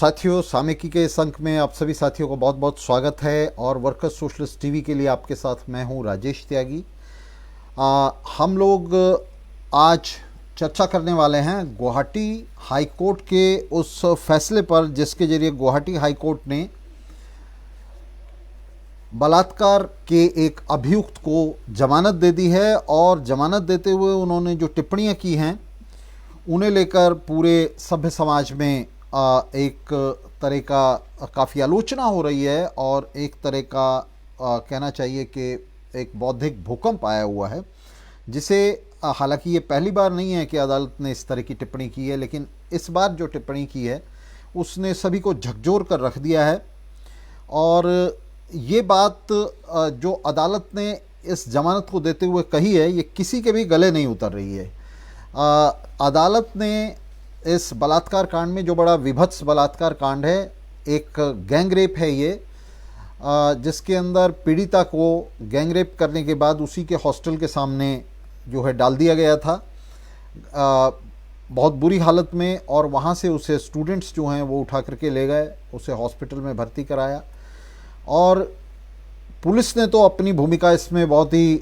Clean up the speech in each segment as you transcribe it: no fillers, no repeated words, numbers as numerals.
साथियों, सामयिकी के इस अंक में आप सभी साथियों को बहुत बहुत स्वागत है और वर्कर्स सोशलिस्ट टीवी के लिए आपके साथ मैं हूं राजेश त्यागी। हम लोग आज चर्चा करने वाले हैं गुवाहाटी हाई कोर्ट के उस फैसले पर जिसके जरिए गुवाहाटी हाई कोर्ट ने बलात्कार के एक अभियुक्त को जमानत दे दी है और जमानत देते हुए उन्होंने जो टिप्पणियां की हैं उन्हें लेकर पूरे सभ्य समाज में एक तरह का काफ़ी आलोचना हो रही है और एक तरह का कहना चाहिए कि एक बौद्धिक भूकंप आया हुआ है, जिसे हालांकि ये पहली बार नहीं है कि अदालत ने इस तरह की टिप्पणी की है, लेकिन इस बार जो टिप्पणी की है उसने सभी को झकझोर कर रख दिया है। और ये बात जो अदालत ने इस जमानत को देते हुए कही है, ये किसी के भी गले नहीं उतर रही है। अदालत ने इस बलात्कार कांड में, जो बड़ा विभत्स बलात्कार कांड है, एक गैंग रेप है ये, जिसके अंदर पीड़िता को गैंग रेप करने के बाद उसी के हॉस्टल के सामने जो है डाल दिया गया था बहुत बुरी हालत में, और वहाँ से उसे स्टूडेंट्स जो हैं वो उठा करके ले गए, उसे हॉस्पिटल में भर्ती कराया। और पुलिस ने तो अपनी भूमिका इसमें बहुत ही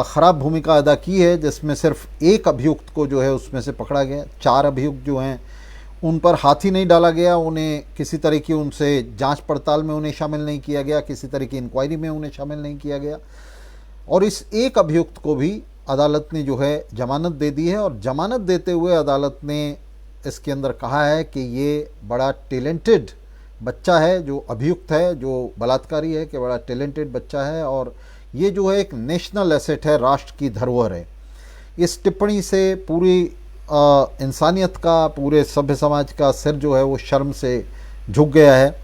ख़राब भूमिका अदा की है, जिसमें सिर्फ एक अभियुक्त को जो है उसमें से पकड़ा गया। 4 अभियुक्त जो हैं उन पर हाथ ही नहीं डाला गया, उन्हें किसी तरह की उनसे जांच पड़ताल में उन्हें शामिल नहीं किया गया, किसी तरह की इंक्वायरी में उन्हें शामिल नहीं किया गया। और इस एक अभियुक्त को भी अदालत ने जो है जमानत दे दी है। और जमानत देते हुए अदालत ने इसके अंदर कहा है कि ये बड़ा टैलेंटेड बच्चा है, जो अभियुक्त है, जो बलात्कारी है, कि बड़ा टैलेंटेड बच्चा है और ये जो है एक नेशनल एसेट है, राष्ट्र की धरोहर है। इस टिप्पणी से पूरी इंसानियत का, पूरे सभ्य समाज का सिर जो है वो शर्म से झुक गया है।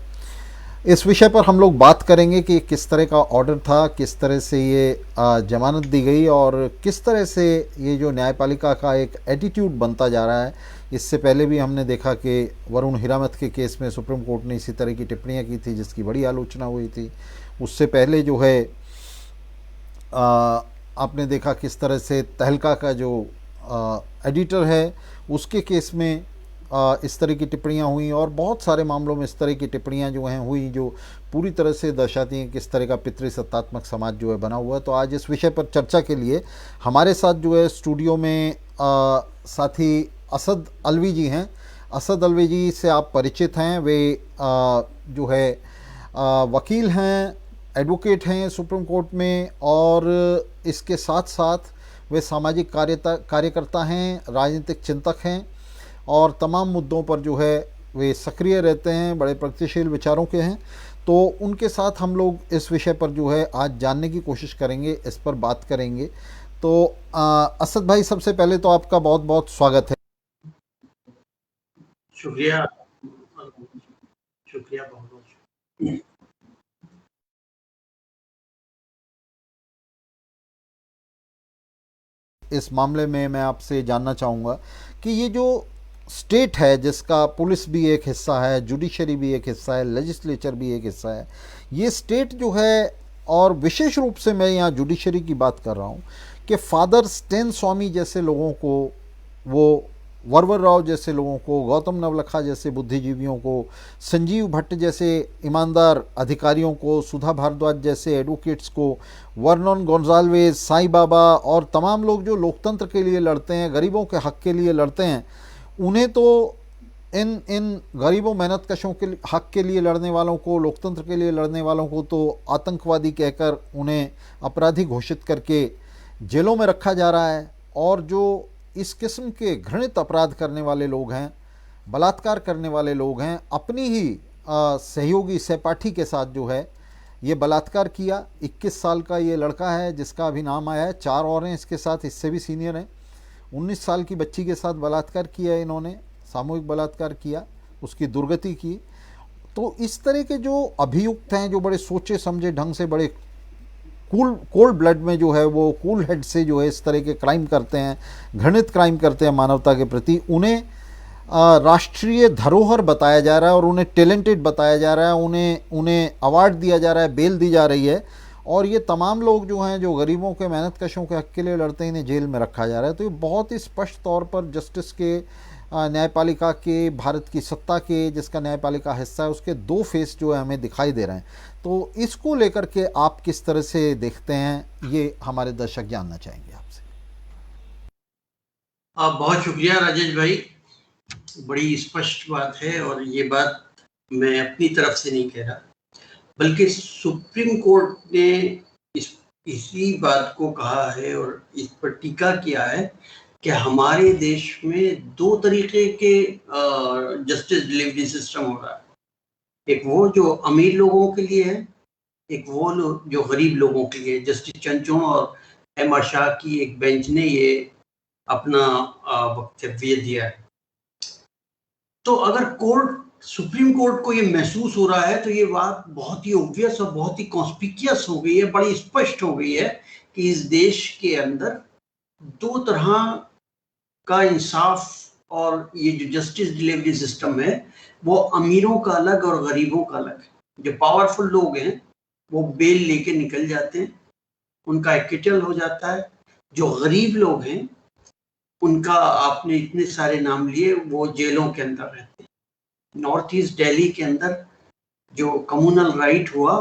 इस विषय पर हम लोग बात करेंगे कि किस तरह का ऑर्डर था, किस तरह से ये जमानत दी गई और किस तरह से ये जो न्यायपालिका का एक एटीट्यूड बनता जा रहा है। इससे पहले भी हमने देखा कि वरुण हिरामत के केस में सुप्रीम कोर्ट ने इसी तरह की टिप्पणियां की थी, जिसकी बड़ी आलोचना हुई थी। उससे पहले जो है आपने देखा किस तरह से तहलका का जो एडिटर है उसके केस में इस तरह की टिप्पणियां हुई, और बहुत सारे मामलों में इस तरह की टिप्पणियां जो हैं हुई, जो पूरी तरह से दर्शाती हैं किस तरह का पितृसत्तात्मक समाज जो है बना हुआ है। तो आज इस विषय पर चर्चा के लिए हमारे साथ जो है स्टूडियो में साथी असद अलवी जी हैं। असद अलवी जी से आप परिचित हैं, वे जो है वकील हैं, एडवोकेट हैं सुप्रीम कोर्ट में, और इसके साथ साथ वे सामाजिक कार्यकर्ता हैं, राजनीतिक चिंतक हैं और तमाम मुद्दों पर जो है वे सक्रिय रहते हैं, बड़े प्रगतिशील विचारों के हैं। तो उनके साथ हम लोग इस विषय पर जो है आज जानने की कोशिश करेंगे, इस पर बात करेंगे। तो असद भाई, सबसे पहले तो आपका बहुत बहुत स्वागत है। शुक्रिया, शुक्रिया बहुत बहुत। इस मामले में मैं आपसे जानना चाहूँगा कि ये जो स्टेट है, जिसका पुलिस भी एक हिस्सा है, जुडिशरी भी एक हिस्सा है, लेजिस्लेचर भी एक हिस्सा है, ये स्टेट जो है, और विशेष रूप से मैं यहाँ जुडिशरी की बात कर रहा हूँ कि फादर स्टेन स्वामी जैसे लोगों को, वो वरवर राव जैसे लोगों को, गौतम नवलखा जैसे बुद्धिजीवियों को, संजीव भट्ट जैसे ईमानदार अधिकारियों को, सुधा भारद्वाज जैसे एडवोकेट्स को, वर्नन गोंजाल्वेज, साईं बाबा और तमाम लोग जो लोकतंत्र के लिए लड़ते हैं, गरीबों के हक के लिए लड़ते हैं, उन्हें तो इन गरीबों मेहनतकशों के हक के लिए लड़ने वालों को, लोकतंत्र के लिए लड़ने वालों को तो आतंकवादी कहकर उन्हें अपराधी घोषित करके जेलों में रखा जा रहा है। और जो इस किस्म के घृणित अपराध करने वाले लोग हैं, बलात्कार करने वाले लोग हैं, अपनी ही सहयोगी सहपाठी के साथ जो है ये बलात्कार किया। 21 साल का ये लड़का है जिसका अभी नाम आया है, 4 और हैं इसके साथ, इससे भी सीनियर हैं। 19 साल की बच्ची के साथ बलात्कार किया इन्होंने, सामूहिक बलात्कार किया, उसकी दुर्गति की। तो इस तरह के जो अभियुक्त हैं, जो बड़े सोचे समझे ढंग से, बड़े कोल्ड ब्लड में जो है वो कूल हेड से जो है इस तरह के क्राइम करते हैं, घृणित क्राइम करते हैं मानवता के प्रति, उन्हें राष्ट्रीय धरोहर बताया जा रहा है और उन्हें टैलेंटेड बताया जा रहा है, उन्हें अवार्ड दिया जा रहा है, बेल दी जा रही है। और ये तमाम लोग जो हैं, जो गरीबों के, मेहनतकशों के हक के लिए लड़ते हैं, इन्हें जेल में रखा जा रहा है। तो ये बहुत ही स्पष्ट तौर पर जस्टिस के न्यायपालिका के, भारत की सत्ता के, जिसका न्यायपालिका हिस्सा है, उसके दो फेस जो है हमें दिखाई दे रहे हैं। तो इसको लेकर के आप किस तरह से देखते हैं, ये हमारे दर्शक जानना चाहेंगे आपसे। बहुत शुक्रिया राजेश भाई, बड़ी स्पष्ट बात है और ये बात मैं अपनी तरफ से नहीं कह रहा, बल्कि सुप्रीम कोर्ट ने इसी बात को कहा है और इस पर टीका किया है कि हमारे देश में दो तरीके के जस्टिस डिलीवरी सिस्टम हो रहा है। एक वो जो अमीर लोगों के लिए है, एक वो जो गरीब लोगों के लिए। जस्टिस चंद्रचूड़ और एम शाह की एक बेंच ने ये अपना वक्तव्य दिया है। तो अगर सुप्रीम कोर्ट को ये महसूस हो रहा है तो ये बात बहुत ही ऑब्वियस और बहुत ही कॉन्स्पिक्यूअस हो गई है, बड़ी स्पष्ट हो गई है कि इस देश के अंदर दो तरह का इंसाफ और ये जो जस्टिस डिलीवरी सिस्टम है वो अमीरों का अलग और गरीबों का अलग है। जो पावरफुल लोग हैं वो बेल लेके निकल जाते हैं, उनका एक्विटल हो जाता है। जो गरीब लोग हैं उनका, आपने इतने सारे नाम लिए, वो जेलों के अंदर रहते हैं। नॉर्थ ईस्ट दिल्ली के अंदर जो कम्युनल राइट हुआ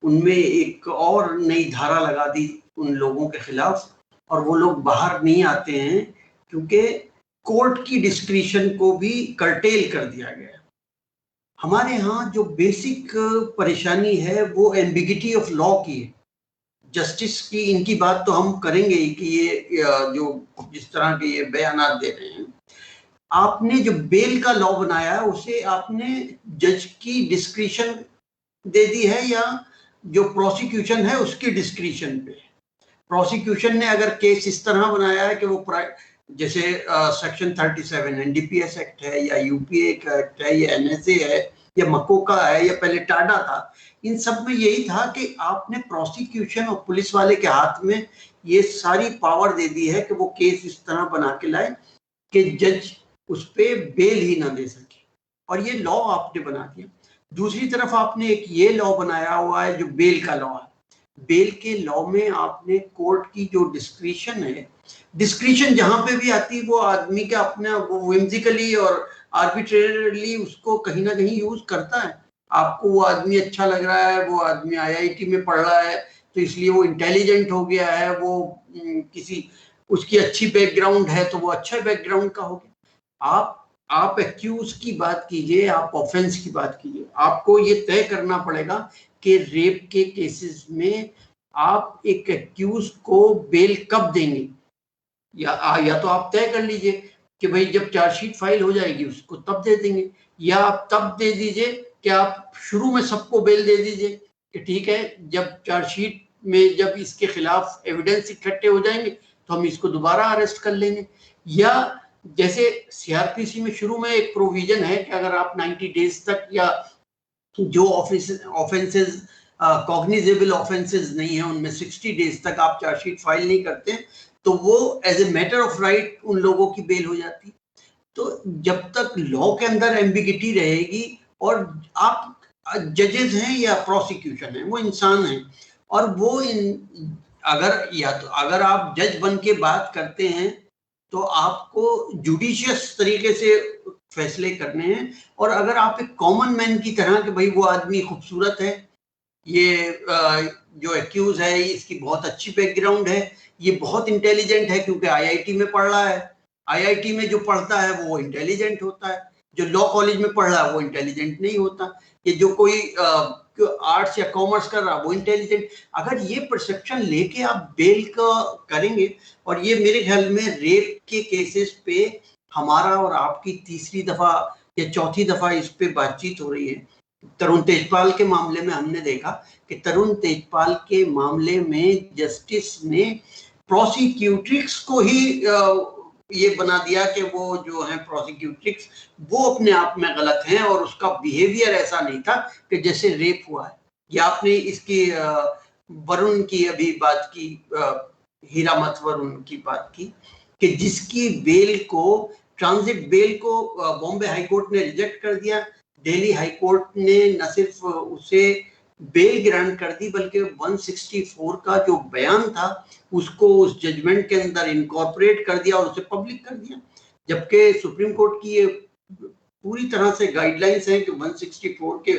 उनमें एक और नई धारा लगा दी उन लोगों के खिलाफ, और वो लोग बाहर नहीं आते हैं क्योंकि कोर्ट की डिस्क्रिशन को भी कर्टेल कर दिया गया। हमारे यहाँ जो बेसिक परेशानी है वो एम्बिगिटी ऑफ लॉ की है। जस्टिस की इनकी बात तो हम करेंगे ही कि ये जो जिस तरह के ये बयानात दे रहे हैं, आपने जो बेल का लॉ बनाया उसे आपने जज की डिस्क्रिशन दे दी है या जो प्रोसिक्यूशन है उसकी डिस्क्रिशन पे। प्रोसिक्यूशन ने अगर केस इस तरह बनाया है कि वो जैसे सेक्शन 37 एनडीपीएस एक्ट है या यूपीए एक्ट है या एनएसए है या मकोका है या पहले टाडा था, इन सब में यही था कि आपने प्रोसिक्यूशन और पुलिस वाले के हाथ में ये सारी पावर दे दी है कि वो केस इस तरह बना के लाए कि जज उस पर बेल ही ना दे सके, और ये लॉ आपने बना दिया। दूसरी तरफ आपने एक ये लॉ बनाया हुआ है जो बेल का लॉ है। बेल के लॉ में आपने कोर्ट की जो डिस्क्रिशन है, डिस्क्रिशन जहां पे भी आती है वो आदमी का अपना वो whimsically और आर्बिट्रेरली उसको कहीं ना कहीं यूज करता है। आपको वो आदमी अच्छा लग रहा है, वो आदमी आईआईटी में पढ़ रहा है तो इसलिए वो इंटेलिजेंट हो गया है, वो किसी उसकी अच्छी बैकग्राउंड है तो वो अच्छा बैकग्राउंड का हो गया। आप एक्यूज की बात कीजिए, आप ऑफेंस की बात कीजिए, आपको ये तय करना पड़ेगा कि रेप के केसेस में आप एक एक्यूज को बेल कब देंगे, या तो आप तय कर लीजिए कि भाई जब चार्जशीट फाइल हो जाएगी उसको तब दे देंगे, या आप तब दे दीजिए कि आप शुरू में सबको बेल दे दीजिए कि ठीक है जब चार्जशीट में जब इसके खिलाफ एविडेंस इकट्ठे हो जाएंगे तो हम इसको दोबारा अरेस्ट कर लेंगे। या जैसे सीआरपीसी में शुरू में एक प्रोविजन है कि अगर आप 90 डेज तक या जो ऑफेंसेस कॉग्निजेबल ऑफेंसेस नहीं है उनमें 60 डेज तक आप चार्जशीट फाइल नहीं करते तो वो as a matter of right उन लोगों की बेल हो जाती। तो जब तक लॉ के अंदर एम्बिगिटी रहेगी, और आप जजेस हैं या प्रोसिक्यूशन है वो इंसान हैं, और वो अगर आप जज बन के बात करते हैं तो आपको जुडिशियस तरीके से फैसले करने हैं, और अगर आप एक कॉमन मैन की तरह कि भाई वो आदमी खूबसूरत है, ये जो एक्यूज है इसकी बहुत अच्छी बैकग्राउंड है, ये बहुत इंटेलिजेंट है क्योंकि आईआईटी में पढ़ रहा है, आईआईटी में जो पढ़ता है वो इंटेलिजेंट होता है, जो लॉ कॉलेज में पढ़ रहा है वो इंटेलिजेंट नहीं होता, ये जो कोई आर्ट्स या कॉमर्स कर रहा है वो इंटेलिजेंट। अगर ये परसेप्शन लेके आप बेल का करेंगे, और ये मेरे ख्याल में रेप के केसेस पे हमारा और आपकी तीसरी दफा या चौथी दफा इस पे बातचीत हो रही है। तरुण तेजपाल के मामले में हमने देखा कि तरुण तेजपाल के मामले में जस्टिस ने प्रोसिक्यूट्रिक्स को ही ये बना दिया कि वो जो है प्रोसिक्यूट्रिक्स वो अपने आप में गलत हैं और उसका बिहेवियर ऐसा नहीं था कि जैसे रेप हुआ है। या आपने इसकी वरुण की अभी बात की, हीरामत वरुण की बात की कि जिसकी बेल को, ट्रांजिट बेल को बॉम्बे हाई कोर्ट ने रिजेक्ट कर दिया, दिल्ली हाई कोर्ट ने न सिर्फ उसे बेल ग्रांट कर दी बल्कि 164 का जो बयान था उसको उस जजमेंट के अंदर इनकॉर्पोरेट कर दिया और उसे पब्लिक कर दिया। जबकि सुप्रीम कोर्ट की ये पूरी तरह से गाइडलाइंस है कि 164 के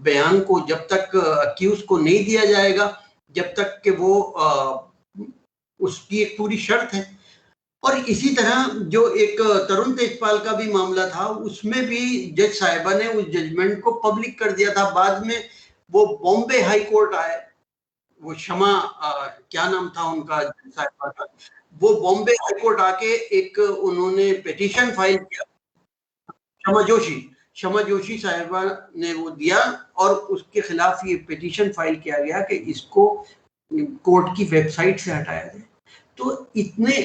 बयान को जब तक अक्यूज को नहीं दिया जाएगा, जब तक कि वो उसकी एक पूरी शर्त है। और इसी तरह जो एक तरुण तेजपाल का भी मामला था, उसमें भी जज साहिबा ने उस जजमेंट को पब्लिक कर दिया था। बाद में वो बॉम्बे हाई कोर्ट आए, वो क्षमा क्या नाम था उनका साहिबा का, वो बॉम्बे हाई कोर्ट आके एक उन्होंने पिटीशन फाइल किया, क्षमा जोशी साहिबा ने वो दिया और उसके खिलाफ ये पिटीशन फाइल किया गया कि इसको कोर्ट की वेबसाइट से हटाया जाए। तो इतने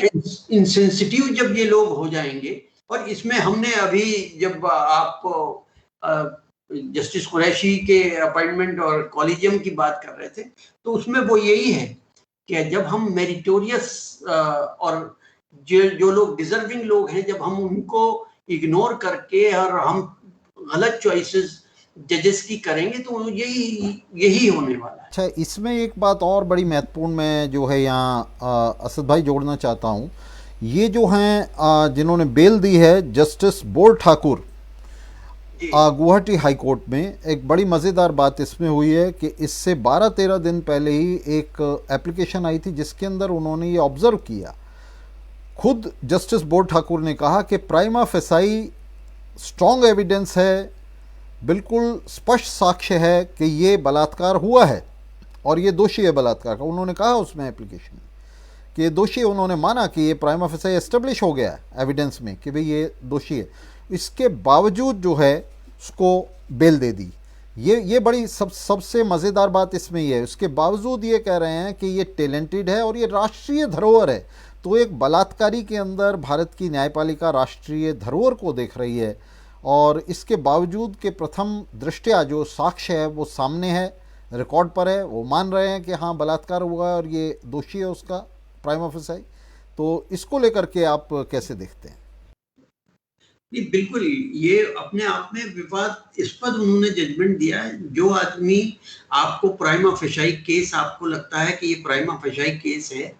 इंसेंसिटिव जब ये लोग हो जाएंगे, और इसमें हमने अभी जब आप जस्टिस कुरैशी के अपॉइंटमेंट और कॉलेजियम की बात कर रहे थे, तो उसमें वो यही है कि जब हम मेरिटोरियस और जो लोग डिजर्विंग लोग हैं, जब हम उनको इग्नोर करके और हम गलत चॉइसेस जजेस की करेंगे, तो यही होने वाला है। अच्छा, इसमें एक बात और बड़ी महत्वपूर्ण मैं जो है यहाँ असद भाई जोड़ना चाहता हूँ। ये जो हैं जिन्होंने बेल दी है justice bore Thakur Guwahati high court में, एक बड़ी मज़ेदार बात इसमें हुई है कि इससे 12-13 दिन पहले ही एक एप्लीकेशन आई थी जिसके अंदर उन्होंने ये ऑब्ज़र्व किया, खुद जस्टिस बोर ठाकुर ने कहा कि प्राइमा फेसाई स्ट्रॉन्ग एविडेंस है, बिल्कुल स्पष्ट साक्ष्य है कि ये बलात्कार हुआ है और ये दोषी है बलात्कार का। उन्होंने कहा उसमें एप्लीकेशन कि ये दोषी है, उन्होंने माना कि ये प्राइमा फेसाई एस्टेब्लिश हो गया है एविडेंस में कि भाई ये दोषी है। इसके बावजूद जो है उसको बेल दे दी। ये बड़ी सबसे मज़ेदार बात इसमें ये है, उसके बावजूद ये कह रहे हैं कि ये टैलेंटेड है और ये राष्ट्रीय धरोहर है। तो एक बलात्कारी के अंदर भारत की न्यायपालिका राष्ट्रीय धरोहर को देख रही है, और इसके बावजूद के प्रथम दृष्टया जो साक्ष्य है वो सामने है, रिकॉर्ड पर है, वो मान रहे हैं कि हाँ बलात्कार हुआ है और ये दोषी है उसका प्राइमा फेसाई। तो इसको लेकर के आप कैसे देखते हैं? नहीं, बिल्कुल, ये अपने आप में विवादास्पद उन्होंने जजमेंट दिया है। जो आदमी आपको प्राइमा फेसाई केस, आपको लगता है कि ये प्राइमा फेसाई केस है,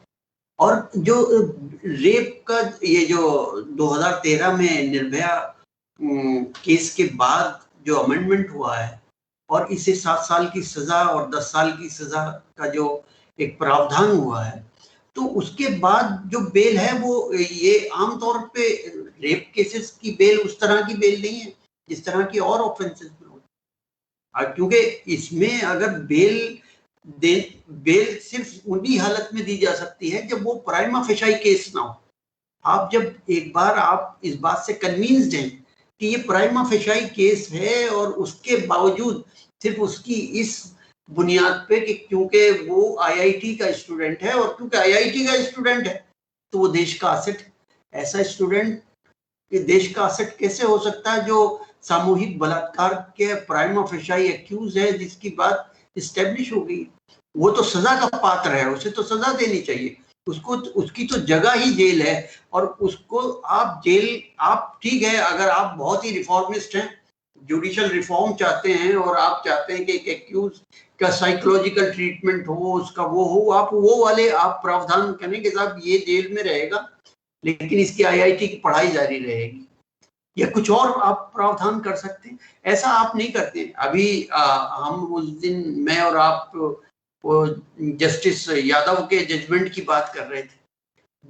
और जो रेप का ये जो 2013 में निर्भया केस के बाद जो अमेंडमेंट हुआ है, और इसे 7 साल की सजा और 10 साल की सजा का जो एक प्रावधान हुआ है, तो उसके बाद जो बेल है वो ये आमतौर पे रेप केसेस की बेल उस तरह की बेल नहीं है जिस तरह की और ऑफेंसेस में होती है। क्योंकि इसमें अगर बेल सिर्फ उन्हीं हालत में दी जा सकती है जब वो प्राइमा फेसाई केस ना हो। आप जब एक बार आप इस बात से कन्विंस्ड हैं कि ये प्राइमा फेसाई केस है, और उसके बावजूद सिर्फ उसकी इस बुनियाद पे कि क्योंकि वो आईआईटी का स्टूडेंट है, और क्योंकि आईआईटी का स्टूडेंट है तो वो देश का असेट है। ऐसा स्टूडेंट कि देश का असेट कैसे हो सकता है जो सामूहिक बलात्कार के प्राइमा फेसाई एक्यूज है, जिसकी बात इस्टेब्लिश हो गई? वो तो सजा का पात्र है, उसे तो सजा देनी चाहिए, उसको उसकी तो जगह ही जेल है। और उसको आप ठीक है, अगर आप बहुत ही रिफॉर्मिस्ट हैं, जुडिशियल रिफॉर्म चाहते हैं, और आप चाहते हैं कि एक एक्यूज का साइकोलॉजिकल ट्रीटमेंट हो, उसका वो हो, आप वो वाले आप प्रावधान करें कि साहब ये जेल में रहेगा लेकिन इसकी आईआईटी की पढ़ाई जारी रहेगी, या कुछ और आप प्रावधान कर सकते हैं। ऐसा आप नहीं करते। अभी हम उस दिन मैं और आप जस्टिस यादव के जजमेंट की बात कर रहे थे।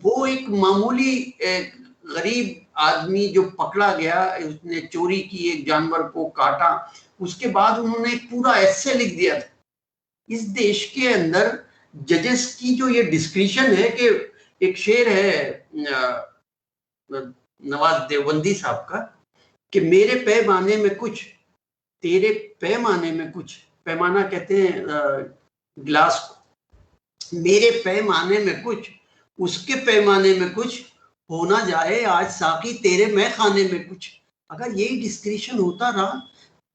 वो एक मामूली गरीब आदमी जो पकड़ा गया, उसने चोरी की, एक जानवर को काटा, उसके बाद उन्होंने एक पूरा एस्से लिख दिया था। इस देश के अंदर जजेस की जो ये डिस्क्रिशन है, कि एक शेर है नवाज देवबंदी साहब का कि मेरे पैमाने में कुछ, तेरे पैमाने में कुछ, पैमाना कहते हैं गिलास को, मेरे पैमाने में कुछ, उसके पैमाने में कुछ, हो ना जाए आज साकी तेरे मैं खाने में कुछ। अगर यही डिस्क्रिशन होता रहा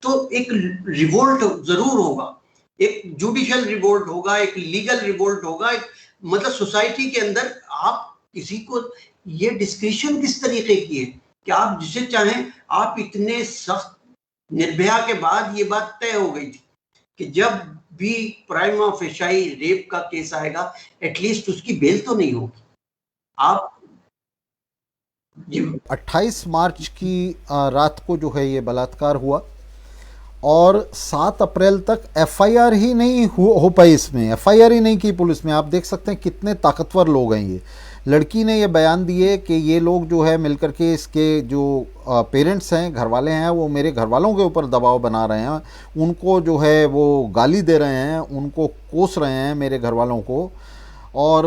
तो एक रिवोल्ट जरूर होगा, एक जुडिशियल रिवोल्ट होगा, एक लीगल रिवोल्ट होगा, एक मतलब सोसाइटी के अंदर आप किसी को ये डिस्क्रिशन किस तरीके की है कि आप जिसे चाहें आप इतने सख्त। निर्भया के बाद ये बात तय हो गई थी कि जब भी प्राइमा फेसाई रेप का केस आएगा एटलीस्ट उसकी बेल तो नहीं होगी। आप जी 28 मार्च की रात को जो है ये बलात्कार हुआ और 7 अप्रैल तक एफआईआर ही नहीं हो पाई, इसमें एफआईआर ही नहीं की पुलिस में। आप देख सकते हैं कितने ताकतवर लोग हैं ये। लड़की ने ये बयान दिए कि ये लोग जो है मिलकर के इसके जो पेरेंट्स हैं, घर वाले हैं, वो मेरे घर वालों के ऊपर दबाव बना रहे हैं, उनको जो है वो गाली दे रहे हैं, उनको कोस रहे हैं मेरे घर वालों को, और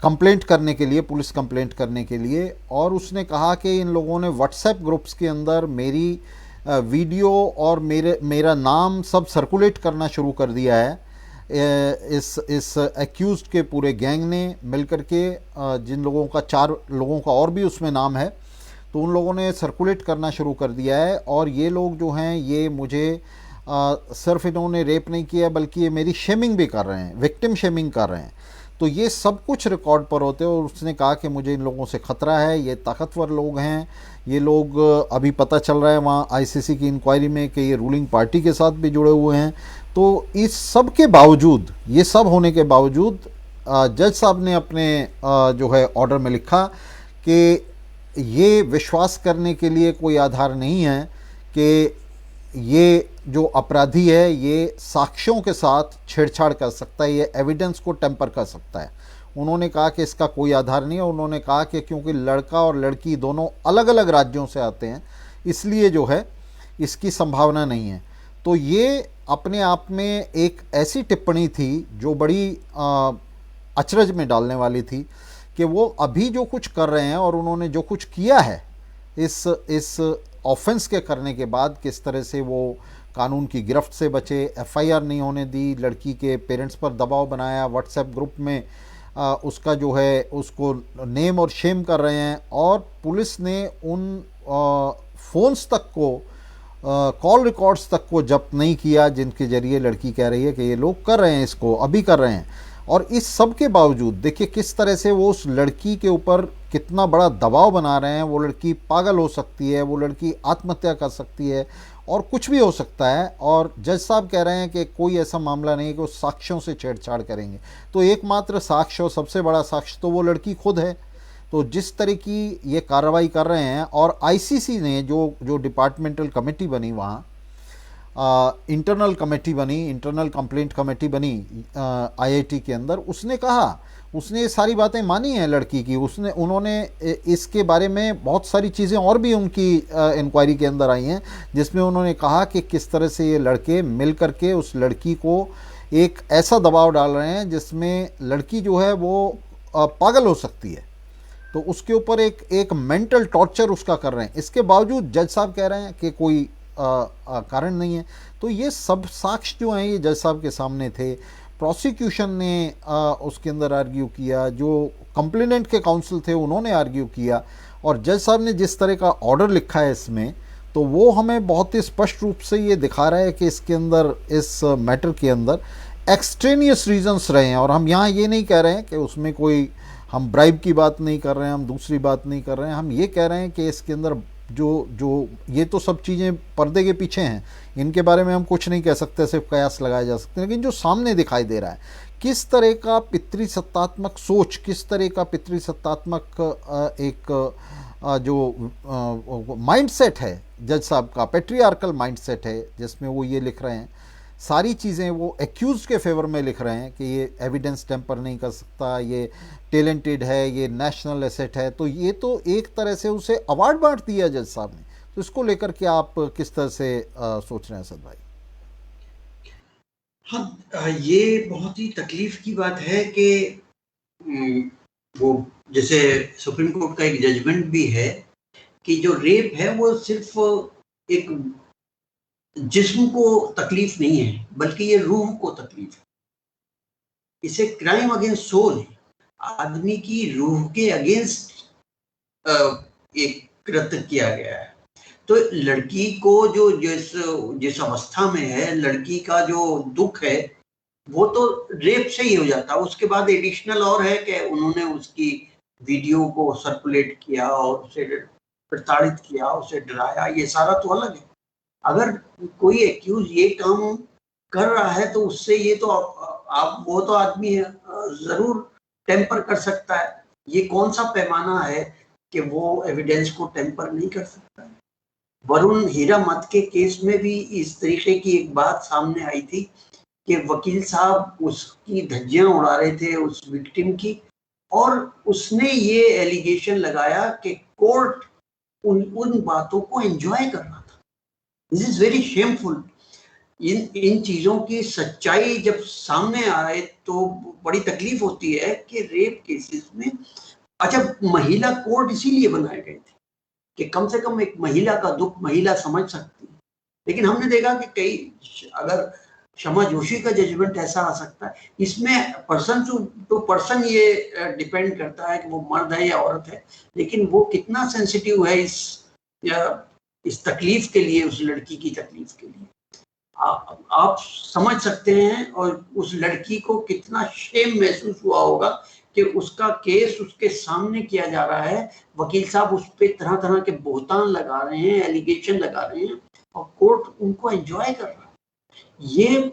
कंप्लेंट करने के लिए, पुलिस कंप्लेंट करने के लिए। और उसने कहा कि इन लोगों ने व्हाट्सएप ग्रुप्स के अंदर मेरी वीडियो और मेरा नाम सब सर्कुलेट करना शुरू कर दिया है। इस एक्यूज्ड के पूरे गैंग ने मिलकर के, जिन लोगों का 4 लोगों का और भी उसमें नाम है, तो उन लोगों ने सर्कुलेट करना शुरू कर दिया है। और ये लोग जो हैं ये मुझे सिर्फ इन्होंने रेप नहीं किया बल्कि ये मेरी शेमिंग भी कर रहे हैं, विक्टिम शेमिंग कर रहे हैं। तो ये सब कुछ रिकॉर्ड पर होते हैं। और उसने कहा कि मुझे इन लोगों से ख़तरा है, ये ताकतवर लोग हैं, ये लोग अभी पता चल रहा है वहाँ आईसीसी की इंक्वायरी में कि ये रूलिंग पार्टी के साथ भी जुड़े हुए हैं। तो इस सब के बावजूद, ये सब होने के बावजूद, जज साहब ने अपने जो है ऑर्डर में लिखा कि ये विश्वास करने के लिए कोई आधार नहीं है कि ये जो अपराधी है ये साक्ष्यों के साथ छेड़छाड़ कर सकता है, ये एविडेंस को टेम्पर कर सकता है। उन्होंने कहा कि इसका कोई आधार नहीं है। उन्होंने कहा कि क्योंकि लड़का और लड़की दोनों अलग अलग राज्यों से आते हैं, इसलिए जो है इसकी संभावना नहीं है। तो ये अपने आप में एक ऐसी टिप्पणी थी जो बड़ी अचरज में डालने वाली थी कि वो अभी जो कुछ कर रहे हैं और उन्होंने जो कुछ किया है इस ऑफेंस के करने के बाद, किस तरह से वो कानून की गिरफ्त से बचे, एफआईआर नहीं होने दी, लड़की के पेरेंट्स पर दबाव बनाया, व्हाट्सएप ग्रुप में उसका जो है उसको नेम और शेम कर रहे हैं। और पुलिस ने उन फ़ोन्स तक को, कॉल रिकॉर्ड्स तक को जब्त नहीं किया जिनके ज़रिए लड़की कह रही है कि ये लोग कर रहे हैं, इसको अभी कर रहे हैं। और इस सब के बावजूद देखिए किस तरह से वो उस लड़की के ऊपर कितना बड़ा दबाव बना रहे हैं। वो लड़की पागल हो सकती है, वो लड़की आत्महत्या कर सकती है और कुछ भी हो सकता है। और जज साहब कह रहे हैं कि कोई ऐसा मामला नहीं है कि वो साक्ष्यों से छेड़छाड़ करेंगे। तो एकमात्र साक्ष्य और सबसे बड़ा साक्ष्य तो वो लड़की खुद है। तो जिस तरह की ये कार्रवाई कर रहे हैं, और आईसीसी ने जो डिपार्टमेंटल कमेटी बनी वहाँ, इंटरनल कमेटी बनी, इंटरनल कंप्लेंट कमेटी बनी आईआईटी के अंदर, उसने कहा, उसने ये सारी बातें मानी हैं लड़की की। उन्होंने इसके बारे में बहुत सारी चीज़ें और भी उनकी इंक्वायरी के अंदर आई हैं, जिसमें उन्होंने कहा कि किस तरह से ये लड़के मिल करके उस लड़की को एक ऐसा दबाव डाल रहे हैं जिसमें लड़की जो है वो पागल हो सकती है। तो उसके ऊपर एक मेंटल टॉर्चर उसका कर रहे हैं। इसके बावजूद जज साहब कह रहे हैं कि कोई कारण नहीं है। तो ये सब साक्ष्य जो हैं ये जज साहब के सामने थे। प्रोसिक्यूशन ने उसके अंदर आर्ग्यू किया, जो कंप्लेनेंट के काउंसिल थे उन्होंने आर्ग्यू किया, और जज साहब ने जिस तरह का ऑर्डर लिखा है इसमें, तो वो हमें बहुत ही स्पष्ट रूप से ये दिखा रहा है कि इसके अंदर, इस मैटर के अंदर एक्सट्रेनियस रीजंस रहे हैं। और हम यहाँ ये नहीं कह रहे हैं कि उसमें कोई, हम ब्राइब की बात नहीं कर रहे हैं, हम दूसरी बात नहीं कर रहे हैं। हम ये कह रहे हैं कि इसके अंदर जो ये तो सब चीज़ें पर्दे के पीछे हैं, इनके बारे में हम कुछ नहीं कह सकते, सिर्फ कयास लगाए जा सकते हैं। लेकिन जो सामने दिखाई दे रहा है, किस तरह का पितृसत्तात्मक सोच, किस तरह का पितृसत्तात्मक एक जो माइंडसेट है जज साहब का, पेट्रियार्कल माइंडसेट है, जिसमें वो ये लिख रहे हैं सारी चीज़ें, वो एक्यूज के फेवर में लिख रहे हैं कि ये एविडेंस टेम्पर नहीं कर सकता, ये टैलेंटेड है, ये नेशनल एसेट है। तो ये तो एक तरह से उसे अवार्ड बांट दिया जज साहब ने। तो इसको लेकर के आप किस तरह से सोच रहे हैं असद भाई? हाँ, ये बहुत ही तकलीफ की बात है कि वो, जैसे सुप्रीम कोर्ट का एक जजमेंट भी है कि जो रेप है वो सिर्फ एक जिस्म को तकलीफ नहीं है, बल्कि ये रूह को तकलीफ है। इसे क्राइम अगेंस्ट सोल है, आदमी की रूह के अगेंस्ट एक कृत्य किया गया है। तो लड़की को जो जिस अवस्था में है, लड़की का जो दुख है वो तो रेप से ही हो जाता है। उसके बाद एडिशनल और है कि उन्होंने उसकी वीडियो को सर्कुलेट किया और उसे प्रताड़ित किया, उसे डराया, ये सारा तो अलग है। अगर कोई एक्यूज ये काम कर रहा है तो उससे ये तो आप वो तो आदमी जरूर टेम्पर कर सकता है। ये कौन सा पैमाना है कि वो एविडेंस को टेम्पर नहीं कर सकता। वरुण हीरामत के केस में भी इस तरीके की एक बात सामने आई थी कि वकील साहब उसकी धज्जियां उड़ा रहे थे उस विक्टिम की, और उसने ये एलिगेशन लगाया कि कोर्ट उन बातों को एंजॉय कर रहा था। This is very shameful. इन चीजों की सच्चाई जब सामने आए तो बड़ी तकलीफ होती है कि रेप केसेस में, अच्छा महिला कोर्ट इसीलिए बनाए गए थे कि कम से कम एक महिला का दुख महिला समझ सकती है, लेकिन हमने देखा कि कई, अगर शमा जोशी का जजमेंट ऐसा आ सकता है, इसमें पर्सन टू पर्सन ये डिपेंड करता है कि वो मर्द है या औरत है, लेकिन वो कितना सेंसिटिव है इस तकलीफ के लिए, उस लड़की की तकलीफ के लिए आप समझ सकते हैं। और उस लड़की को कितना शेम महसूस हुआ होगा कि उसका केस उसके सामने किया जा रहा है, वकील साहब उस पे तरह तरह के बोहतान लगा रहे हैं, एलिगेशन लगा रहे हैं, और कोर्ट उनको एंजॉय कर रहा है। ये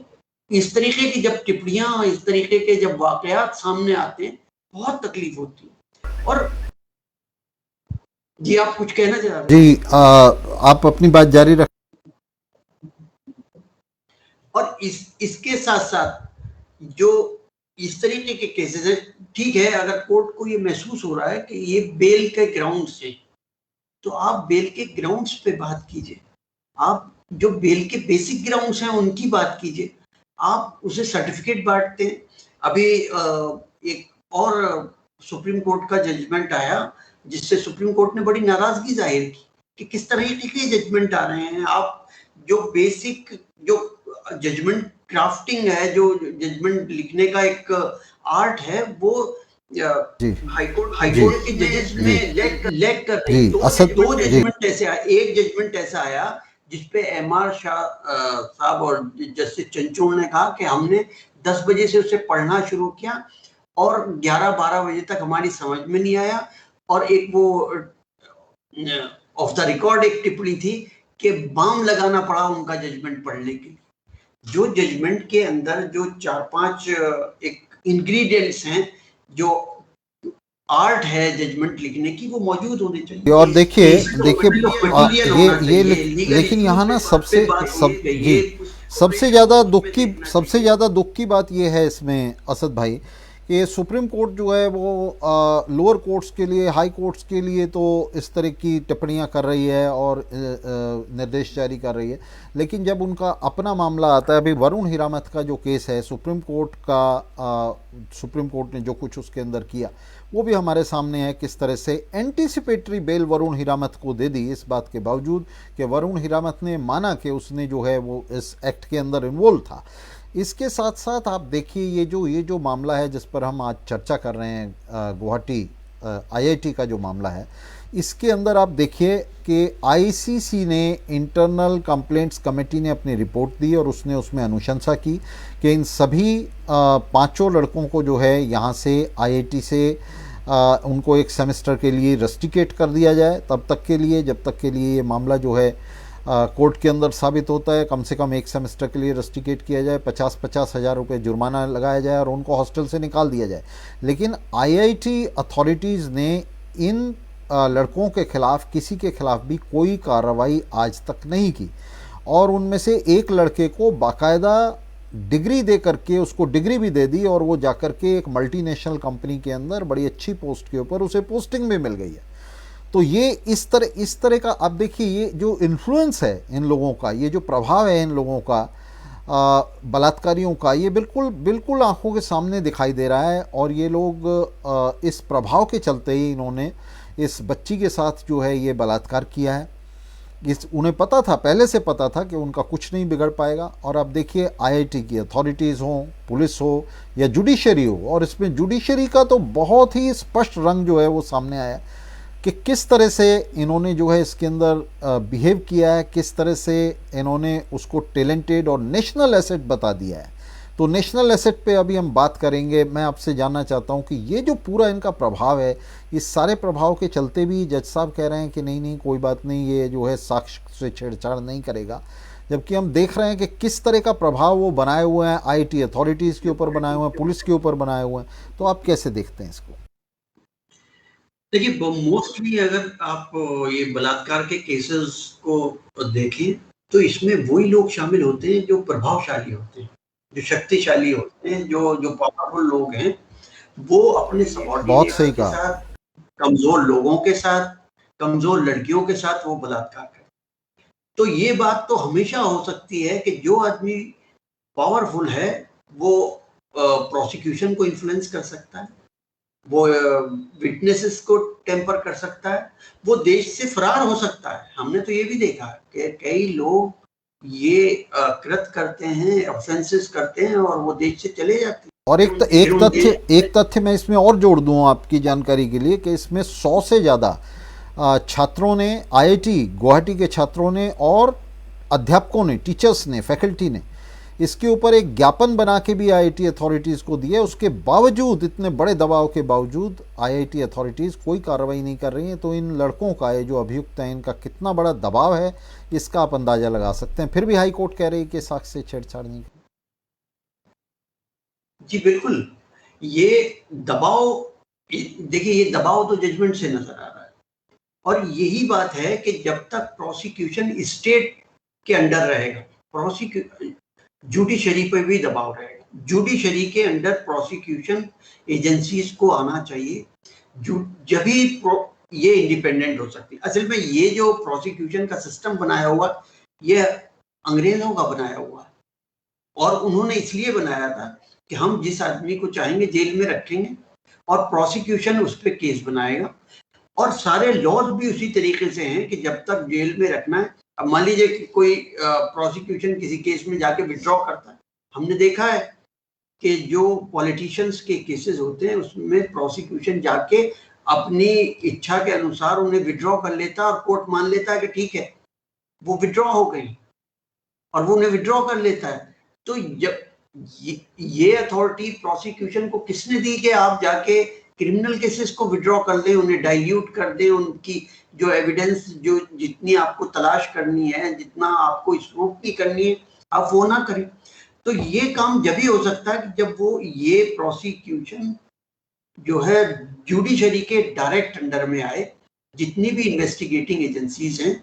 इस तरीके की जब टिप्पणियां, इस तरीके के जब वाकयात सामने आते हैं, बहुत तकलीफ होती है। और जी आप कुछ कहना चाह रहे हैं? जी आप अपनी बात जारी रख। और इसके साथ साथ जो इस तरीके के केसेस है, ठीक है, अगर कोर्ट को ये महसूस हो रहा है कि ये बेल के ग्राउंड्स है, तो आप बेल के ग्राउंड्स पे बात कीजिए, आप जो बेल के बेसिक ग्राउंड्स हैं उनकी बात कीजिए। आप उसे सर्टिफिकेट बांटते हैं। अभी एक और सुप्रीम कोर्ट का जजमेंट आया जिससे सुप्रीम कोर्ट ने बड़ी नाराजगी जाहिर की कि किस तरह के जजमेंट आ रहे हैं। आप जो बेसिक जो जजमेंट क्राफ्टिंग है, जो जजमेंट लिखने का एक आर्ट है, वो हाईकोर्ट के जजेस में लैग कर रही। दो जजमेंट ऐसे आया, एक जजमेंट ऐसा आया जिसपे एमआर शाह साहब और जस्टिस चंचूड़ ने कहा कि हमने 10 बजे से उसे पढ़ना शुरू किया और 11-12 बजे तक हमारी समझ में नहीं आया। और एक वो ऑफ द रिकॉर्ड एक टिप्पणी थी कि बाम लगाना पड़ा उनका जजमेंट पढ़ने के लिए। जो जजमेंट के अंदर जो 4-5 एक इंग्रेडिएंट्स हैं, जो आर्ट है जजमेंट लिखने की, वो मौजूद होने चाहिए। और देखिए ये लेकिन यहाँ ना सबसे ज़्यादा दुख की बात ये है इसमें असद भाई कि सुप्रीम कोर्ट जो है वो लोअर कोर्ट्स के लिए, हाई कोर्ट्स के लिए तो इस तरह की टिप्पणियां कर रही है और निर्देश जारी कर रही है, लेकिन जब उनका अपना मामला आता है, अभी वरुण हीरामत का जो केस है, सुप्रीम कोर्ट ने जो कुछ उसके अंदर किया वो भी हमारे सामने है। किस तरह से एंटीसिपेटरी बेल वरुण हीरामत को दे दी, इस बात के बावजूद कि वरुण हीरामत ने माना कि उसने जो है वो इस एक्ट के अंदर इन्वॉल्व था। इसके साथ साथ आप देखिए ये जो मामला है जिस पर हम आज चर्चा कर रहे हैं, गुवाहाटी आईआईटी का जो मामला है, इसके अंदर आप देखिए कि आईसीसी ने, इंटरनल कंप्लेंट्स कमेटी ने अपनी रिपोर्ट दी और उसने उसमें अनुशंसा की कि इन सभी 5 लड़कों को जो है यहाँ से आईआईटी से उनको एक सेमेस्टर के लिए रस्टिकेट कर दिया जाए, तब तक के लिए जब तक के लिए ये मामला जो है कोर्ट के अंदर साबित होता है। कम से कम एक सेमेस्टर के लिए रस्टिकेट किया जाए, 50-50 हज़ार रुपये जुर्माना लगाया जाए और उनको हॉस्टल से निकाल दिया जाए। लेकिन आईआईटी अथॉरिटीज़ ने इन लड़कों के खिलाफ, किसी के खिलाफ भी कोई कार्रवाई आज तक नहीं की, और उनमें से एक लड़के को बाकायदा डिग्री दे करके उसको डिग्री भी दे दी और वो जाकर के एक मल्टीनेशनल कंपनी के अंदर बड़ी अच्छी पोस्ट के ऊपर उसे पोस्टिंग भी मिल गई है। तो ये इस तरह का आप देखिए, ये जो इन्फ्लुएंस है इन लोगों का, ये जो प्रभाव है इन लोगों का, बलात्कारियों का, ये बिल्कुल आंखों के सामने दिखाई दे रहा है। और ये लोग इस प्रभाव के चलते ही इन्होंने इस बच्ची के साथ जो है ये बलात्कार किया है। उन्हें पता था, पहले से पता था कि उनका कुछ नहीं बिगड़ पाएगा। और अब देखिए आईआईटी की अथॉरिटीज़ हो, पुलिस हो या जुडिशरी हो, और इसमें जुडिशरी का तो बहुत ही स्पष्ट रंग जो है वो सामने आया कि किस तरह से इन्होंने जो है इसके अंदर बिहेव किया है, किस तरह से इन्होंने उसको टैलेंटेड और नेशनल एसेट बता दिया है। तो नेशनल एसेट पे अभी हम बात करेंगे। मैं आपसे जानना चाहता हूँ कि ये जो पूरा इनका प्रभाव है, इस सारे प्रभाव के चलते भी जज साहब कह रहे हैं कि नहीं कोई बात नहीं, ये जो है साक्ष्य से छेड़छाड़ नहीं करेगा, जबकि हम देख रहे हैं कि किस तरह का प्रभाव वो बनाए हुए हैं, आईटी अथॉरिटीज़ के ऊपर बनाए हुए हैं, पुलिस के ऊपर बनाए हुए हैं। तो आप कैसे देखते हैं इसको? देखिए, मोस्टली अगर आप ये बलात्कार के केसेस को देखें, तो इसमें वही लोग शामिल होते हैं जो प्रभावशाली होते हैं, जो शक्तिशाली होते हैं, जो पावरफुल लोग हैं, वो अपने बहुत सबॉर्डिनेट्स सही के कहा। साथ, कमज़ोर लोगों के साथ, कमज़ोर लड़कियों के साथ वो बलात्कार करते हैं। तो ये बात तो हमेशा हो सकती है कि जो आदमी पावरफुल है, वो प्रोसिक्यूशन को इन्फ्लुएंस कर सकता है, वो विटनेसेस को टेम्पर कर सकता है, वो देश से फरार हो सकता है। हमने तो ये भी देखा है कि कई लोग ये कृत करते हैं, ऑफेंसेस करते हैं और वो देश से चले जाते और हैं। फिर उनके एक तथ्य मैं इसमें और जोड़ दूं आपकी जानकारी के लिए कि इसमें 100 से ज़्यादा छात्रों ने, आईआईटी गुवाहाटी के छात्रों ने और अध्यापकों ने, टीचर्स ने, फैकल्टी ने इसके ऊपर एक ज्ञापन बना के भी आईआईटी अथॉरिटीज़ को दिया। उसके बावजूद, इतने बड़े दबाव के बावजूद आईआईटी अथॉरिटीज़ कोई कार्रवाई नहीं कर रही हैं। तो इन लड़कों का, ये जो अभियुक्त हैं, इनका कितना बड़ा दबाव है, इसका आप अंदाज़ा लगा सकते हैं। फिर भी हाई कोर्ट कह रही है कि साक्ष्य से छेड़छाड़ नहीं। जी बिल्कुल, ये दबाव, देखिए ये दबाव तो जजमेंट से नजर आ रहा है और यही बात है कि जब तक प्रोसिक्यूशन स्टेट के अंडर रहेगा, प्रोसिक्यू जुडिशरी पे भी दबाव रहेगा। जुडिशरी के अंडर प्रोसिक्यूशन एजेंसीज को आना चाहिए, जब ही ये इंडिपेंडेंट हो सकती है। असल में ये जो प्रोसिक्यूशन का सिस्टम बनाया हुआ, ये अंग्रेजों का बनाया हुआ है और उन्होंने इसलिए बनाया था कि हम जिस आदमी को चाहेंगे जेल में रखेंगे और प्रोसिक्यूशन उस पर केस बनाएगा और सारे लॉज भी उसी तरीके से हैं कि जब तक जेल में रखना है। अब मान लीजिए कि कोई प्रोसिक्यूशन किसी केस में जाके विड्रॉ करता है, हमने देखा है कि जो पॉलिटिशियंस के केसेस होते हैं उसमें प्रोसिक्यूशन जाके अपनी इच्छा के अनुसार उन्हें विड्रॉ कर लेता है और कोर्ट मान लेता है कि ठीक है वो विड्रॉ हो गई और वो उन्हें विड्रॉ कर लेता है। तो जब ये अथॉरिटी प्रोसिक्यूशन को किसने दी कि आप जाके क्रिमिनल केसेस को विड्रॉ कर दें, उन्हें डाइल्यूट कर दें, उनकी जो एविडेंस, जो जितनी आपको तलाश करनी है, जितना आपको स्क्रूटनी करनी है, आप वो ना करें। तो ये काम जब ही हो सकता है कि जब वो ये प्रोसिक्यूशन जो है जुडिशरी के डायरेक्ट अंडर में आए, जितनी भी इन्वेस्टिगेटिंग एजेंसीज हैं,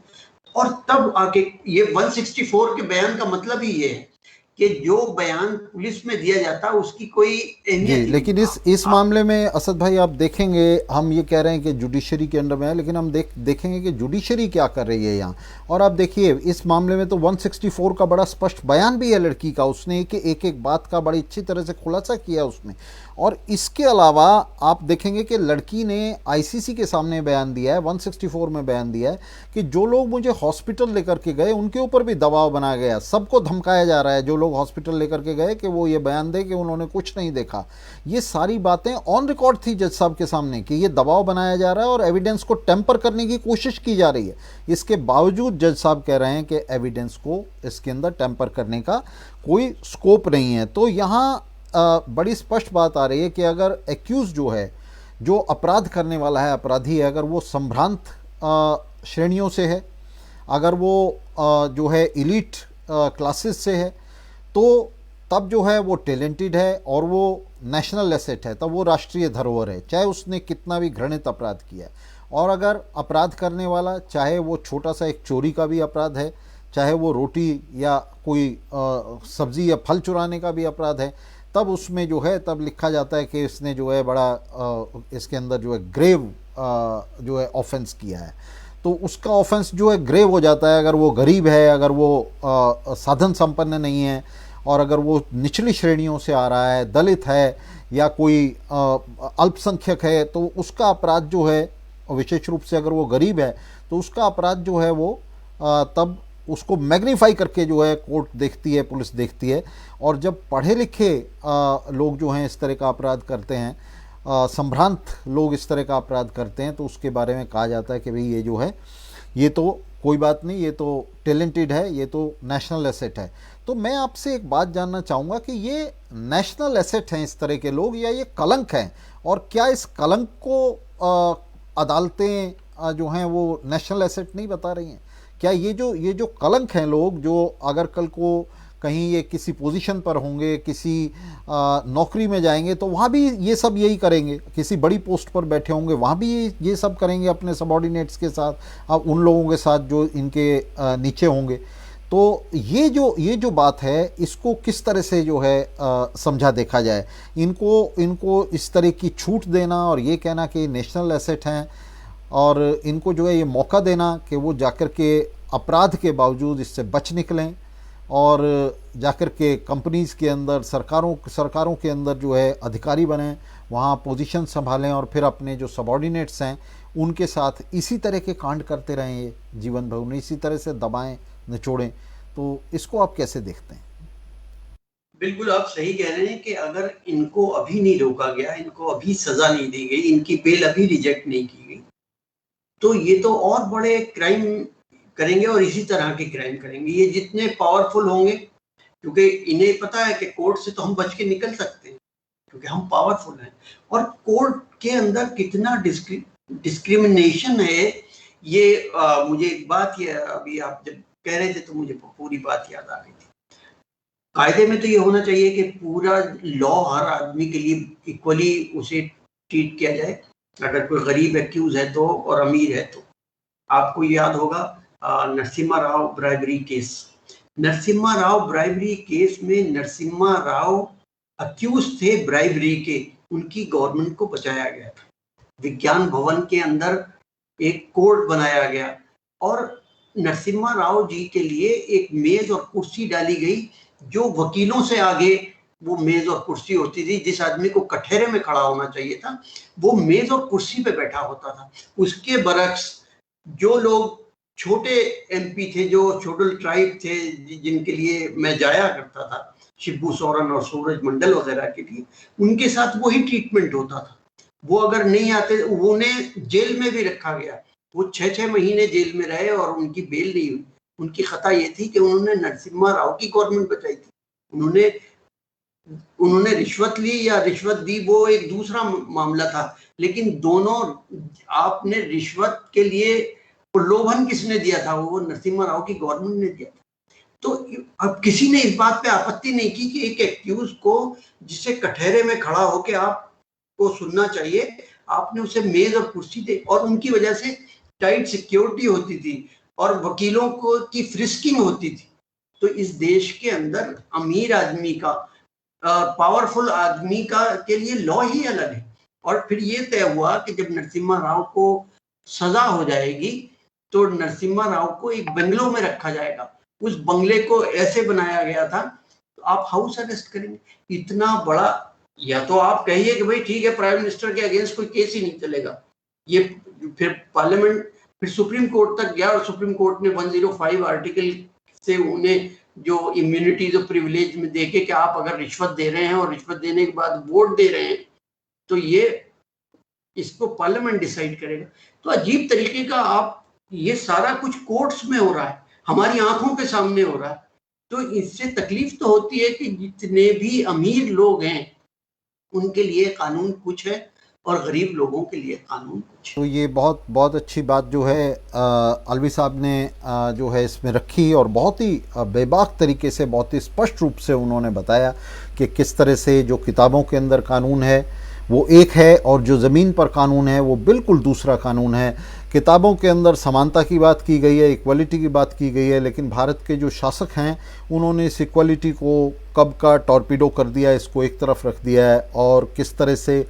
और तब आके ये 164 के बयान का मतलब ही ये है कि जो बयान पुलिस में दिया जाता है उसकी कोई अहमियत जी, ही लेकिन नहीं। इस मामले में असद भाई आप देखेंगे, हम ये कह रहे हैं कि जुडिशरी के अंडर में है, लेकिन हम देखेंगे कि जुडिशरी क्या कर रही है यहाँ। और आप देखिए इस मामले में तो 164 का बड़ा स्पष्ट बयान भी है लड़की का, उसने एक बात का बड़ी अच्छी तरह से खुलासा किया उसमें। और इसके अलावा आप देखेंगे कि लड़की ने आईसीसी के सामने बयान दिया है, 164 में बयान दिया है कि जो लोग मुझे हॉस्पिटल लेकर के गए उनके ऊपर भी दबाव बनाया गया, सबको धमकाया जा रहा है जो लोग हॉस्पिटल लेकर के गए कि वो ये बयान दे कि उन्होंने कुछ नहीं देखा। ये सारी बातें ऑन रिकॉर्ड थी जज साहब के सामने कि ये दबाव बनाया जा रहा है और एविडेंस को टेम्पर करने की कोशिश की जा रही है। इसके बावजूद जज साहब कह रहे हैं कि एविडेंस को इसके अंदर टेम्पर करने का कोई स्कोप नहीं है। तो यहाँ बड़ी स्पष्ट बात आ रही है कि अगर एक्यूज जो है, जो अपराध करने वाला है, अपराधी है, अगर वो संभ्रांत श्रेणियों से है, अगर वो जो है इलीट क्लासेस से है, तो तब जो है वो टैलेंटेड है और वो नेशनल एसेट है, तब वो राष्ट्रीय धरोहर है, चाहे उसने कितना भी घृणित अपराध किया है। और अगर अपराध करने वाला, चाहे वो छोटा सा एक चोरी का भी अपराध है, चाहे वो रोटी या कोई सब्ज़ी या फल चुराने का भी अपराध है, तब उसमें जो है तब लिखा जाता है कि इसने जो है बड़ा इसके अंदर जो है ग्रेव जो है ऑफेंस किया है। तो उसका ऑफेंस जो है ग्रेव हो जाता है अगर वो गरीब है, अगर वो साधन संपन्न नहीं है, और अगर वो निचली श्रेणियों से आ रहा है, दलित है या कोई अल्पसंख्यक है, तो उसका अपराध जो है, विशेष रूप से अगर वो गरीब है तो उसका अपराध जो है वो तब उसको मैग्नीफाई करके जो है कोर्ट देखती है, पुलिस देखती है। और जब पढ़े लिखे लोग जो हैं इस तरह का अपराध करते हैं, संभ्रांत लोग इस तरह का अपराध करते हैं, तो उसके बारे में कहा जाता है कि भाई ये जो है, ये तो कोई बात नहीं, ये तो टैलेंटेड है, ये तो नेशनल एसेट है। तो मैं आपसे एक बात जानना चाहूँगा कि ये नेशनल एसेट हैं इस तरह के लोग, या ये कलंक हैं? और क्या इस कलंक को अदालतें जो हैं वो नेशनल एसेट नहीं बता रही हैं? क्या ये जो कलंक हैं लोग, जो अगर कल को कहीं ये किसी पोजीशन पर होंगे, किसी नौकरी में जाएंगे तो वहाँ भी ये सब यही करेंगे, किसी बड़ी पोस्ट पर बैठे होंगे वहाँ भी ये सब करेंगे अपने सबॉर्डिनेट्स के साथ, अब उन लोगों के साथ जो इनके नीचे होंगे। तो ये जो बात है इसको किस तरह से जो है समझा देखा जाए, इनको इस तरह की छूट देना और ये कहना कि नेशनल एसेट हैं और इनको जो है ये मौका देना कि वो जाकर के अपराध के बावजूद इससे बच निकलें और जाकर के कंपनीज़ के अंदर, सरकारों के अंदर जो है अधिकारी बने, वहाँ पोजीशन संभालें और फिर अपने जो सबॉर्डिनेट्स हैं उनके साथ इसी तरह के कांड करते रहें, ये जीवन भर उन्हें इसी तरह से दबाएं, निचोड़ें। तो इसको आप कैसे देखते हैं? बिल्कुल आप सही कह रहे हैं कि अगर इनको अभी नहीं रोका गया, इनको अभी सजा नहीं दी गई, इनकी बेल अभी रिजेक्ट नहीं की गई, तो ये तो और बड़े क्राइम करेंगे और इसी तरह के क्राइम करेंगे। ये जितने पावरफुल होंगे, क्योंकि इन्हें पता है कि कोर्ट से तो हम बच के निकल सकते हैं क्योंकि हम पावरफुल हैं, और कोर्ट के अंदर कितना डिस्क्रिमिनेशन है ये मुझे एक बात, ये अभी आप जब कह रहे थे तो मुझे पूरी बात याद आ गई थी। कायदे में तो ये होना चाहिए कि पूरा लॉ हर आदमी के लिए इक्वली उसे ट्रीट किया जाए, अगर कोई गरीब एक्यूज है तो और अमीर है तो। आपको याद होगा Narasimha Rao bribery case. Narasimha Rao bribery case में नरसिम्हा राव अक्यूज थे ब्राइबरी के, उनकी गवर्नमेंट को बचाया गया था। विज्ञान भवन के अंदर एक कोर्ट बनाया गया और नरसिम्हा राव जी के लिए एक मेज और कुर्सी डाली गई, जो वकीलों से आगे वो मेज और कुर्सी होती थी। जिस आदमी को कठहरे में खड़ा होना चाहिए था वो मेज और कुर्सी पे बैठा होता था। उसके बरक्स जो लोग छोटे एमपी थे, जो छोटे ट्राइब थे, जिनके लिए मैं जाया करता था, शिबू सोरेन और सूरज मंडल वगैरह के लिए, उनके साथ वही ट्रीटमेंट होता था। वो अगर नहीं आते, उन्हें जेल में भी रखा गया, वो 6-6 महीने जेल में रहे और उनकी बेल नहीं हुई। उनकी खता ये थी कि उन्होंने नरसिम्हा राव की गवर्नमेंट बचाई थी। उन्होंने रिश्वत ली या रिश्वत दी वो एक दूसरा मामला था, लेकिन दोनों, आपने रिश्वत के लिए प्रलोभन किसने दिया था? वो नरसिम्हा राव की गवर्नमेंट ने दिया था। तो अब किसी ने इस बात पे आपत्ति नहीं की कि एक एक्यूज को, जिसे कटहरे में खड़ा होकर आपको सुनना चाहिए, आपने उसे मेज और कुर्सी दे, और उनकी वजह से टाइट सिक्योरिटी होती थी और वकीलों को की फ्रिस्किंग होती थी। तो इस देश के अंदर अमीर आदमी का, पावरफुल आदमी का के लिए लॉ ही अलग है। और फिर ये तय हुआ कि जब नरसिम्हा राव को सजा हो जाएगी तो नरसिम्हा राव को एक बंगलों में रखा जाएगा। उस बंगले को ऐसे बनाया गया था, तो आप हाउस अरेस्ट करेंगे इतना बड़ा, या तो आप कहिए कि भाई ठीक है प्राइम मिनिस्टर के अगेंस्ट कोई केस ही नहीं चलेगा। ये फिर पार्लियामेंट, फिर सुप्रीम कोर्ट तक गया और सुप्रीम कोर्ट ने 105 आर्टिकल से उन्हें जो इम्यूनिटीज और प्रिविलेज में देके कि आप अगर रिश्वत दे रहे हैं और रिश्वत देने के बाद वोट दे रहे हैं तो ये इसको पार्लियामेंट डिसाइड करेगा। तो अजीब तरीके का आप, ये सारा कुछ कोर्ट्स में हो रहा है, हमारी आंखों के सामने हो रहा है। तो इससे तकलीफ तो होती है कि जितने भी अमीर लोग हैं उनके लिए कानून कुछ है और गरीब लोगों के लिए कानून कुछ है। तो ये बहुत बहुत अच्छी बात जो है अलवी साहब ने जो है इसमें रखी, और बहुत ही बेबाक तरीके से, बहुत ही स्पष्ट रूप से उन्होंने बताया कि किस तरह से जो किताबों के अंदर कानून है वो एक है और जो ज़मीन पर कानून है वो बिल्कुल दूसरा कानून है। किताबों के अंदर समानता की बात की गई है, इक्वलिटी की बात की गई है, लेकिन भारत के जो शासक हैं उन्होंने इस इक्वलिटी को कब का टॉर्पीडो कर दिया, इसको एक तरफ रख दिया है। और किस तरह से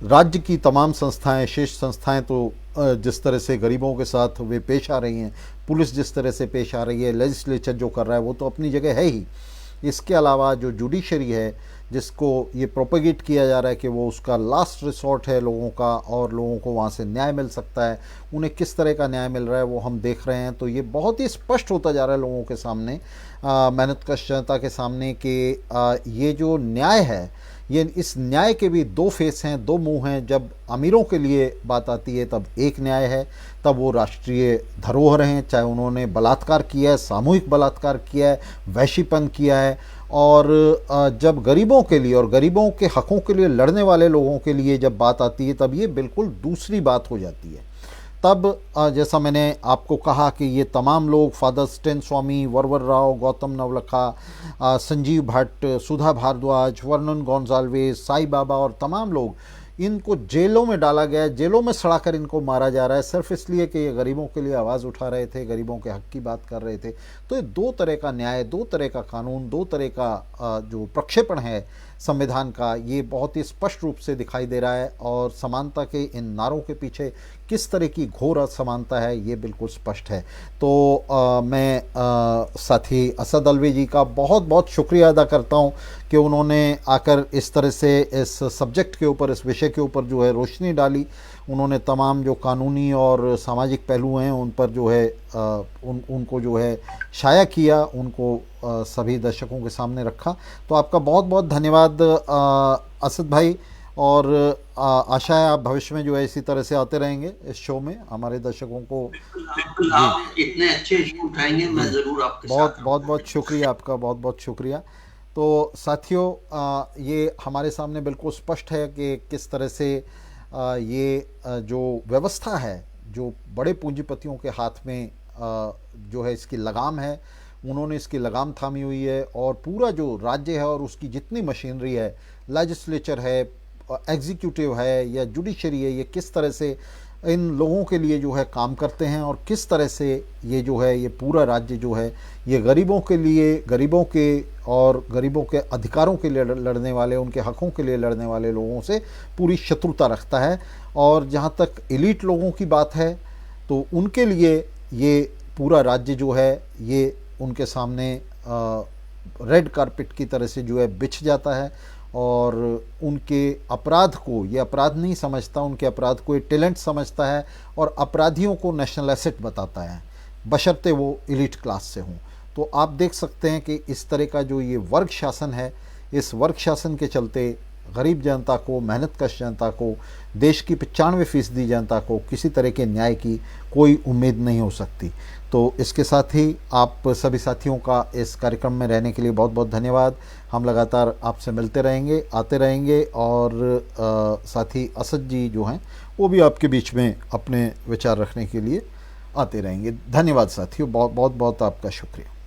राज्य की तमाम संस्थाएं, शेष संस्थाएं तो जिस तरह से गरीबों के साथ वे पेश आ रही हैं, पुलिस जिस तरह से पेश आ रही है, लेजिस्लेचर जो कर रहा है वो तो अपनी जगह है ही। इसके अलावा जो जुडिशरी है, जिसको ये प्रोपेगेट किया जा रहा है कि वो उसका लास्ट रिसोर्ट है लोगों का और लोगों को वहाँ से न्याय मिल सकता है, उन्हें किस तरह का न्याय मिल रहा है वो हम देख रहे हैं। तो ये बहुत ही स्पष्ट होता जा रहा है लोगों के सामने, मेहनतकश जनता के सामने कि ये जो न्याय है, ये इस न्याय के भी दो फेस हैं, दो मुंह हैं। जब अमीरों के लिए बात आती है तब एक न्याय है, तब वो राष्ट्रीय धरोहर हैं, चाहे उन्होंने बलात्कार किया है, सामूहिक बलात्कार किया है, वैश्यपन किया है। और जब गरीबों के लिए और गरीबों के हकों के लिए लड़ने वाले लोगों के लिए जब बात आती है तब ये बिल्कुल दूसरी बात हो जाती है। तब जैसा मैंने आपको कहा कि ये तमाम लोग फादर स्टेन स्वामी, वरवर राव, गौतम नवलखा, संजीव भट्ट, सुधा भारद्वाज, वर्नन गोंजाल्वेस, साई बाबा और तमाम लोग, इनको जेलों में डाला गया है, जेलों में सड़ाकर इनको मारा जा रहा है सिर्फ इसलिए कि ये गरीबों के लिए आवाज़ उठा रहे थे, गरीबों के हक की बात कर रहे थे। तो ये दो तरह का न्याय, दो तरह का कानून, दो तरह का जो प्रक्षेपण है संविधान का, ये बहुत ही स्पष्ट रूप से दिखाई दे रहा है। और समानता के इन नारों के पीछे किस तरह की घोर असमानता है ये बिल्कुल स्पष्ट है। तो मैं साथी असद अलवी जी का बहुत बहुत शुक्रिया अदा करता हूँ कि उन्होंने आकर इस तरह से इस सब्जेक्ट के ऊपर, इस विषय के ऊपर जो है रोशनी डाली। उन्होंने तमाम जो कानूनी और सामाजिक पहलू हैं उन पर जो है उनको जो है शाया किया, उनको सभी दर्शकों के सामने रखा। तो आपका बहुत बहुत धन्यवाद असद भाई, और आशा है आप भविष्य में जो है इसी तरह से आते रहेंगे इस शो में हमारे दर्शकों को। बिल्कुल, जी आप इतने अच्छे इशू उठाएंगे, जी, मैं जरूर आपके बहुत साथ बहुत रहूंगा। बहुत शुक्रिया आपका, बहुत बहुत शुक्रिया। तो साथियों, ये हमारे सामने बिल्कुल स्पष्ट है कि किस तरह से ये जो व्यवस्था है, जो बड़े पूंजीपतियों के हाथ में जो है इसकी लगाम है, उन्होंने इसकी लगाम थामी हुई है। और पूरा जो राज्य है और उसकी जितनी मशीनरी है, लेजिस्लेचर है, एग्जीक्यूटिव है या जुडिशरी है, ये किस तरह से इन लोगों के लिए जो है काम करते हैं, और किस तरह से ये जो है ये पूरा राज्य जो है ये गरीबों के लिए, गरीबों के और गरीबों के अधिकारों के लिए लड़ने वाले, उनके हकों के लिए लड़ने वाले लोगों से पूरी शत्रुता रखता है। और जहाँ तक एलीट लोगों की बात है तो उनके लिए ये पूरा राज्य जो है ये उनके सामने रेड कारपेट की तरह से जो है बिछ जाता है, और उनके अपराध को ये अपराध नहीं समझता, उनके अपराध को ये टैलेंट समझता है, और अपराधियों को नेशनल एसेट बताता है, बशर्ते वो एलीट क्लास से हों। तो आप देख सकते हैं कि इस तरह का जो ये वर्ग शासन है, इस वर्ग शासन के चलते गरीब जनता को, मेहनतकश जनता को, देश की 95% जनता को किसी तरह के न्याय की कोई उम्मीद नहीं हो सकती। तो इसके साथ ही आप सभी साथियों का इस कार्यक्रम में रहने के लिए बहुत बहुत धन्यवाद। हम लगातार आपसे मिलते रहेंगे, आते रहेंगे, और साथी असद जी जो हैं वो भी आपके बीच में अपने विचार रखने के लिए आते रहेंगे। धन्यवाद साथियों, बहुत बहुत बहुत आपका शुक्रिया।